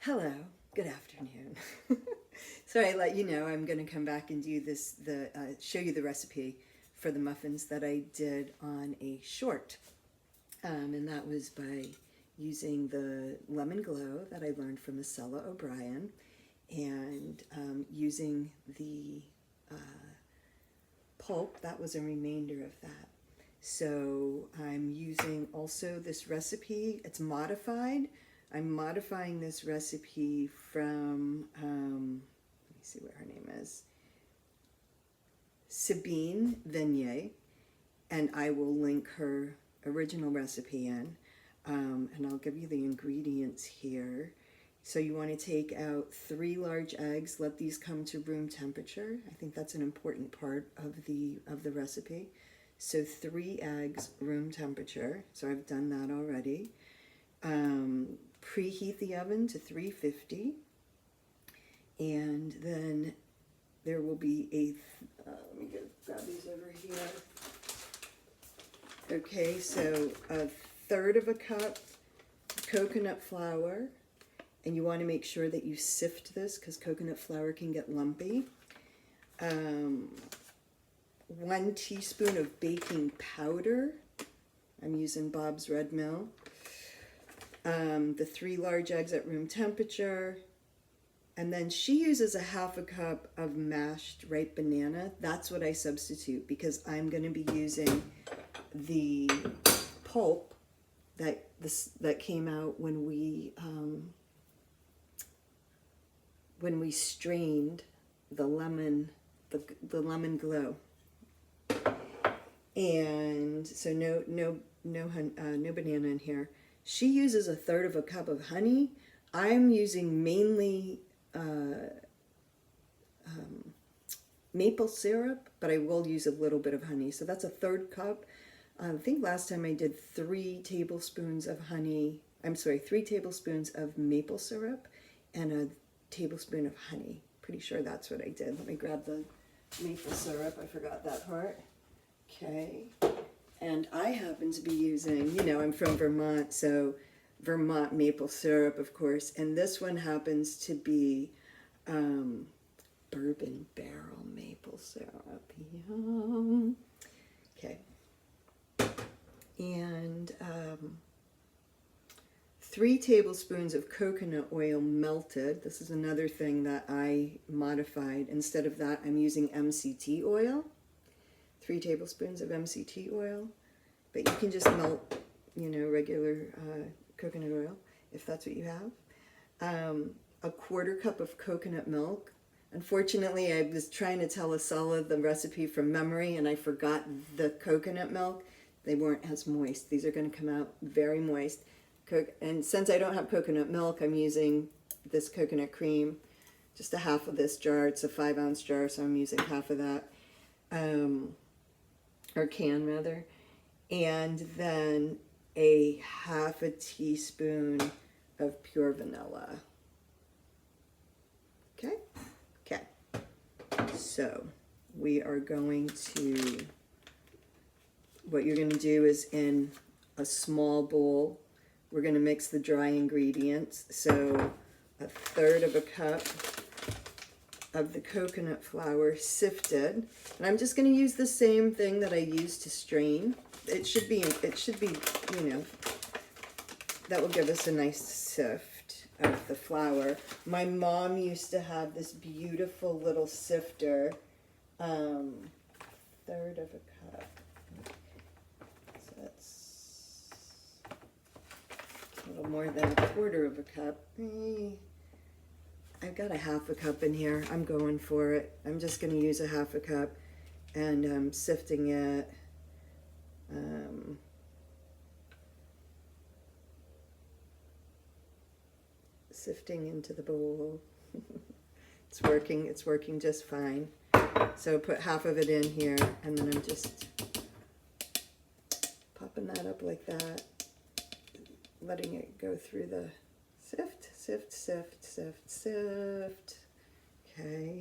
Hello, good afternoon. So I let you know I'm going to come back and do this, show you the recipe for the muffins that I did on a short. And that was by using the Lemon Glow that I learned from Acela O'Brien and using the pulp. That was a remainder of that. So I'm using also this recipe. It's modified. I'm modifying this recipe from, let me see what her name is, Sabine Venier, and I will link her original recipe in, and I'll give you the ingredients here. So you want to take out 3 large eggs, let these come to room temperature. I think that's an important part of the recipe. So 3 eggs, room temperature. So I've done that already. Preheat the oven to 350, and then there will be a, let me grab these over here. Okay, so 1/3 of a cup coconut flour, and you want to make sure that you sift this because coconut flour can get lumpy. 1 teaspoon of baking powder. I'm using Bob's Red Mill. The 3 large eggs at room temperature, and then she uses 1/2 cup of mashed ripe banana. That's what I substitute because I'm going to be using the pulp that came out when we strained the lemon glow, and so no banana in here. She uses 1/3 of a cup of honey. I'm using mainly maple syrup, but I will use a little bit of honey. So that's 1/3 cup. I think last time I did 3 tablespoons of honey. I'm sorry, 3 tablespoons of maple syrup and a tablespoon of honey. Pretty sure that's what I did. Let me grab the maple syrup. I forgot that part. Okay. And I happen to be using, I'm from Vermont, so Vermont maple syrup, of course. And this one happens to be bourbon barrel maple syrup. Yum. Okay. And 3 tablespoons of coconut oil melted. This is another thing that I modified. Instead of that, I'm using MCT oil. 3 tablespoons of MCT oil, but you can just melt, regular coconut oil if that's what you have. 1/4 cup of coconut milk. Unfortunately, I was trying to tell Acela the recipe from memory, and I forgot the coconut milk. They weren't as moist. These are going to come out very moist. And since I don't have coconut milk, I'm using this coconut cream, just 1/2 of this jar. It's a 5-ounce jar, so I'm using 1/2 of that. Or can rather, and then 1/2 teaspoon of pure vanilla. Okay? Okay. So we are going to, what you're going to do is in a small bowl, we're going to mix the dry ingredients. So 1/3 of a cup of the coconut flour sifted, and I'm just going to use the same thing that I used to strain. It should be, that will give us a nice sift of the flour. My mom used to have this beautiful little sifter, 1/3 of a cup. So that's a little more than 1/4 of a cup. I've got 1/2 cup in here. I'm going for it. I'm just going to use 1/2 cup, and I'm sifting it. Sifting into the bowl. It's working. It's working just fine. So put 1/2 of it in here, and then I'm just popping that up like that, letting it go through the sift, sift, sift, sift, sift. Okay.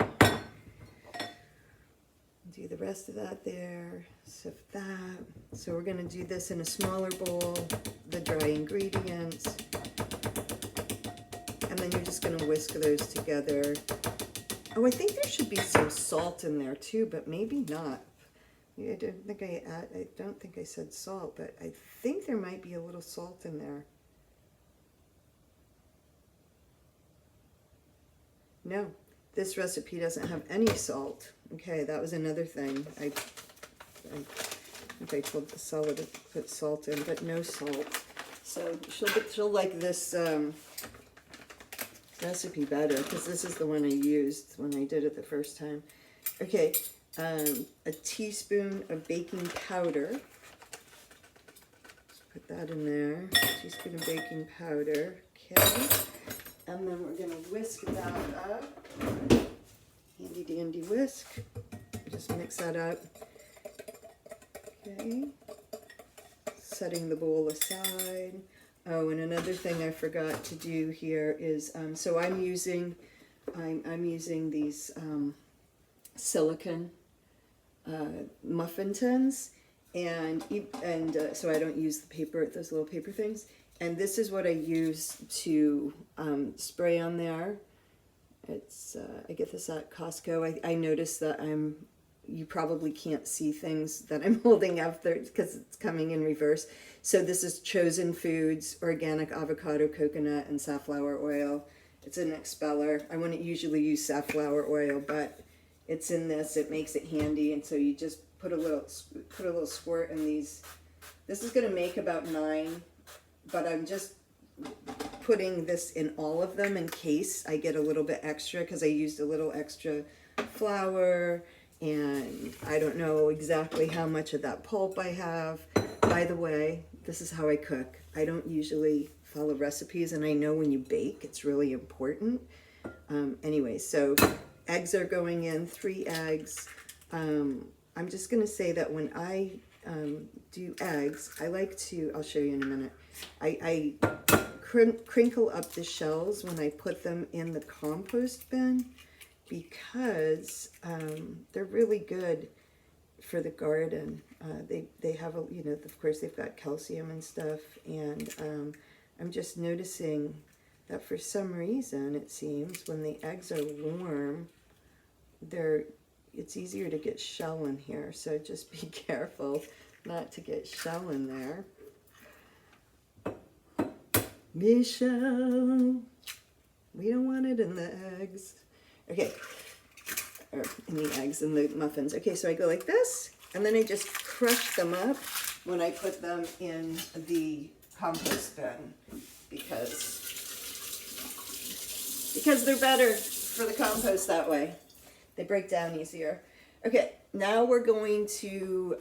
Do the rest of that there, sift that. So we're going to do this in a smaller bowl, the dry ingredients. And then you're just going to whisk those together. Oh, I think there should be some salt in there too, but maybe not. I don't think I said salt, but I think there might be a little salt in there. No, this recipe doesn't have any salt. Okay, that was another thing. I think I told Stella to put salt in, but no salt. So she'll like this recipe better, because this is the one I used when I did it the first time. Okay, a teaspoon of baking powder. Let's put that in there. A teaspoon of baking powder. Okay. And then we're going to whisk that up. Handy dandy whisk. Just mix that up. Okay. Setting the bowl aside. Oh, and another thing I forgot to do here is, so I'm using these silicone muffin tins, and so I don't use the paper, those little paper things. And this is what I use to spray on there. It's I get this at Costco. I noticed that you probably can't see things that I'm holding up there because it's coming in reverse. So this is Chosen Foods organic avocado, coconut, and safflower oil. It's an expeller. I wouldn't usually use safflower oil, but it's in this. It makes it handy, and so you just put a little squirt in these. This is going to make about 9. But I'm just putting this in all of them in case I get a little bit extra, because I used a little extra flour, and I don't know exactly how much of that pulp I have. By the way, this is how I cook. I don't usually follow recipes, and I know when you bake, it's really important. Anyway, so eggs are going in, 3 eggs. I'm just going to say that when I do eggs, I like to, I'll show you in a minute, I crinkle up the shells when I put them in the compost bin, because they're really good for the garden. They have, of course they've got calcium and stuff, and I'm just noticing that for some reason, it seems, when the eggs are warm, it's easier to get shell in here, so just be careful not to get shell in there. Michelle, we don't want it in the eggs. Okay, or in the eggs and the muffins. Okay, so I go like this, and then I just crush them up when I put them in the compost bin, because they're better for the compost that way. They break down easier. Okay, now we're going to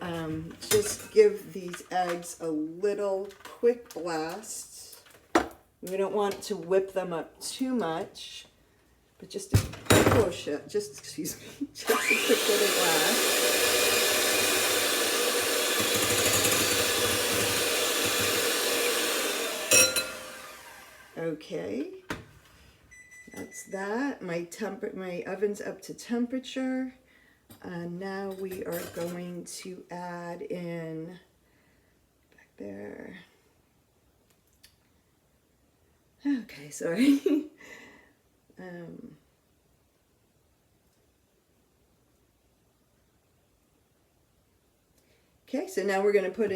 just give these eggs a little quick blast. We don't want to whip them up too much, but just a quick little blast. Okay, that's that. My oven's up to temperature. And now we are going to add in, back there. Okay, sorry. Okay, so now we're going to put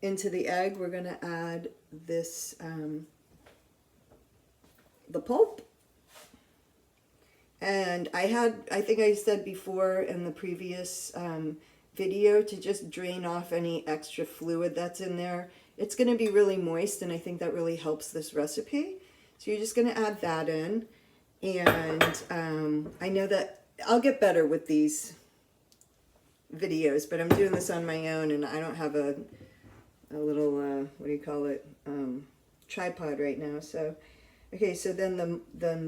into the egg, we're going to add this, the pulp. And I think I said before in the previous video to just drain off any extra fluid that's in there. It's going to be really moist, and I think that really helps this recipe. So you're just going to add that in. And I know that I'll get better with these videos, but I'm doing this on my own, and I don't have a little, what do you call it, tripod right now. So, okay, so then I'm going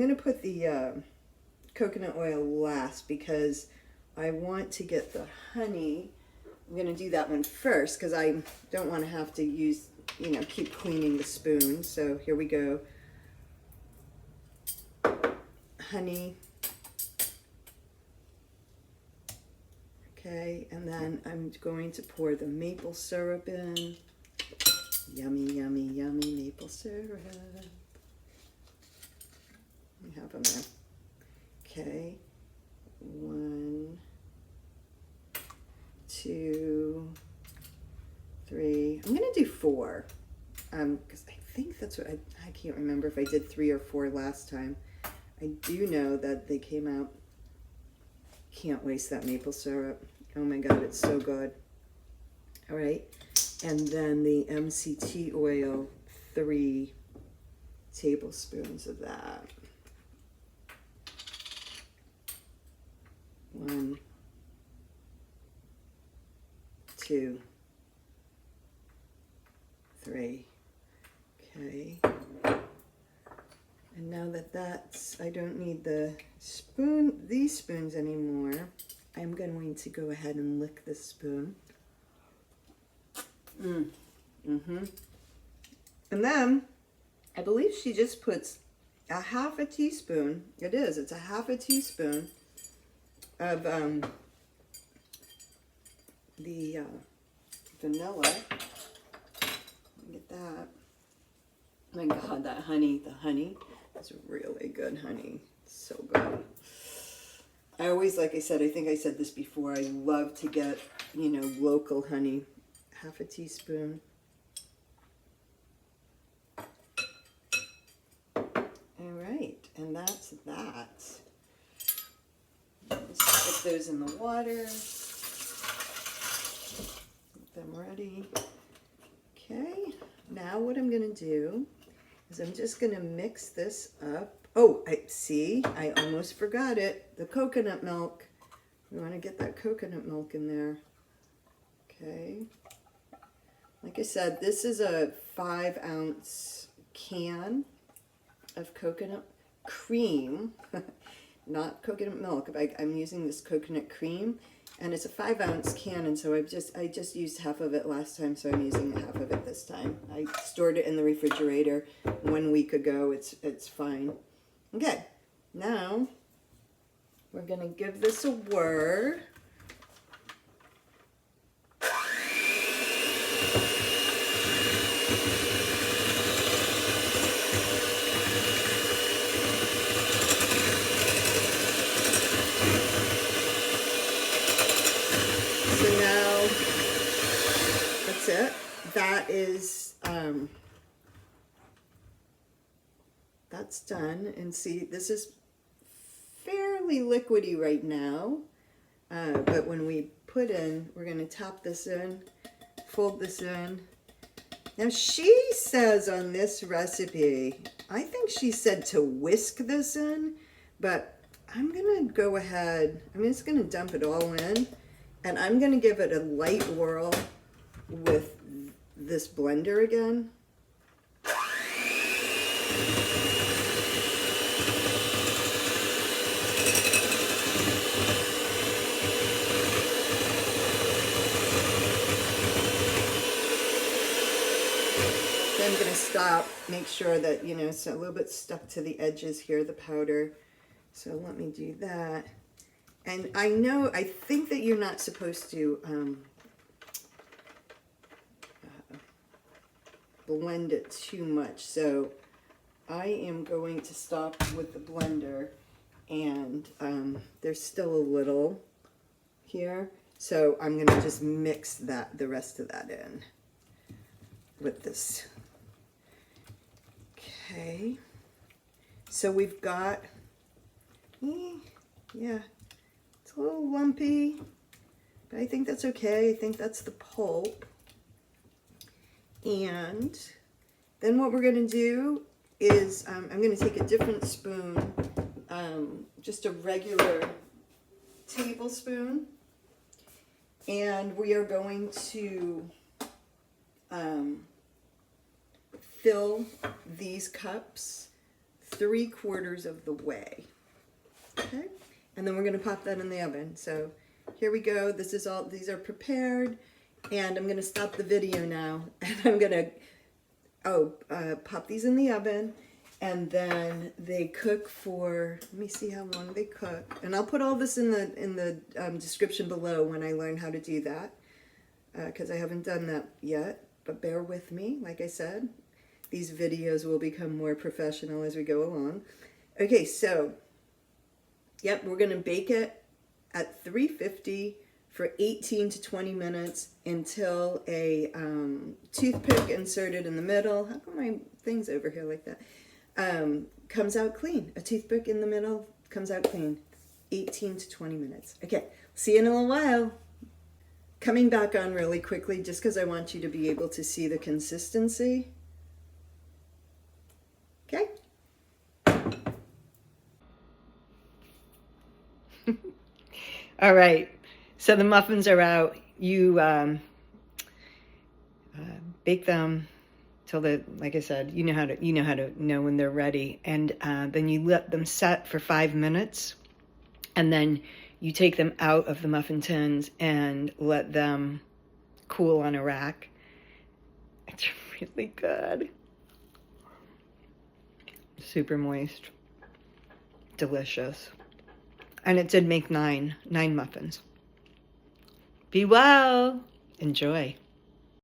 to put the coconut oil last, because I want to get the honey. I'm going to do that one first, because I don't want to have to use, keep cleaning the spoon. So here we go. Honey. Okay, and then I'm going to pour the maple syrup in. Yummy, yummy, yummy maple syrup. We have them there. Okay, 1, 2, 3. I'm gonna do 4, because I think that's what I can't remember if I did 3 or 4 last time. I do know that they came out. Can't waste that maple syrup. Oh my God, it's so good. All right, and then the MCT oil, 3 tablespoons of that. 1, 2, 3. Okay. And now that that's, I don't need these spoons anymore, I'm going to go ahead and lick this spoon. And then, I believe she just puts a half a teaspoon, it's a half a teaspoon of the vanilla. Get that. My God, the honey is really good honey. So good. I always, like I said, I think I said this before, I love to get, local honey. Half a teaspoon. All right, and that's that. Let's put those in the water. Get them ready. Okay, now what I'm going to do is I'm just going to mix this up. Oh, I almost forgot it. The coconut milk. We want to get that coconut milk in there. Okay. Like I said, this is a 5-ounce can of coconut cream, not coconut milk. I'm using this coconut cream, and it's a 5-ounce can, and so I just used half of it last time, so I'm using half of it this time. I stored it in the refrigerator 1 week ago. It's fine. Okay, now we're gonna give this a whir. That is, that's done. And see, this is fairly liquidy right now, but when we put in, we're going to top this in, fold this in. Now she says on this recipe, I think she said to whisk this in, but I'm going to go ahead, I'm just going to dump it all in, and I'm going to give it a light whirl with this blender again. Then I'm going to stop, make sure that, it's a little bit stuck to the edges here, the powder. So let me do that. And I think that you're not supposed to blend it too much, so I am going to stop with the blender, and there's still a little here, so I'm going to just mix the rest of that in with this. Okay, so we've got, yeah, it's a little lumpy, but I think that's okay. I think that's the pulp. And then what we're going to do is I'm going to take a different spoon, just a regular tablespoon, and we are going to fill these cups 3/4 of the way. Okay, and then we're going to pop that in the oven. So here we go. This is all. These are prepared. And I'm going to stop the video now, and I'm going to pop these in the oven, And then they cook for, let me see how long they cook. And I'll put all this in the description below when I learn how to do that, because I haven't done that yet. But bear with me, like I said. These videos will become more professional as we go along. Okay, so, yep, we're going to bake it at 350 for 18 to 20 minutes until a toothpick inserted in the middle. How come my thing's over here like that? Comes out clean. A toothpick in the middle comes out clean. 18 to 20 minutes. Okay, see you in a little while. Coming back on really quickly just because I want you to be able to see the consistency. Okay? All right, so the muffins are out. You bake them till like I said, you know how to know when they're ready, and then you let them set for 5 minutes, and then you take them out of the muffin tins and let them cool on a rack. It's really good. Super moist, delicious. And it did make nine muffins. Be well. Enjoy.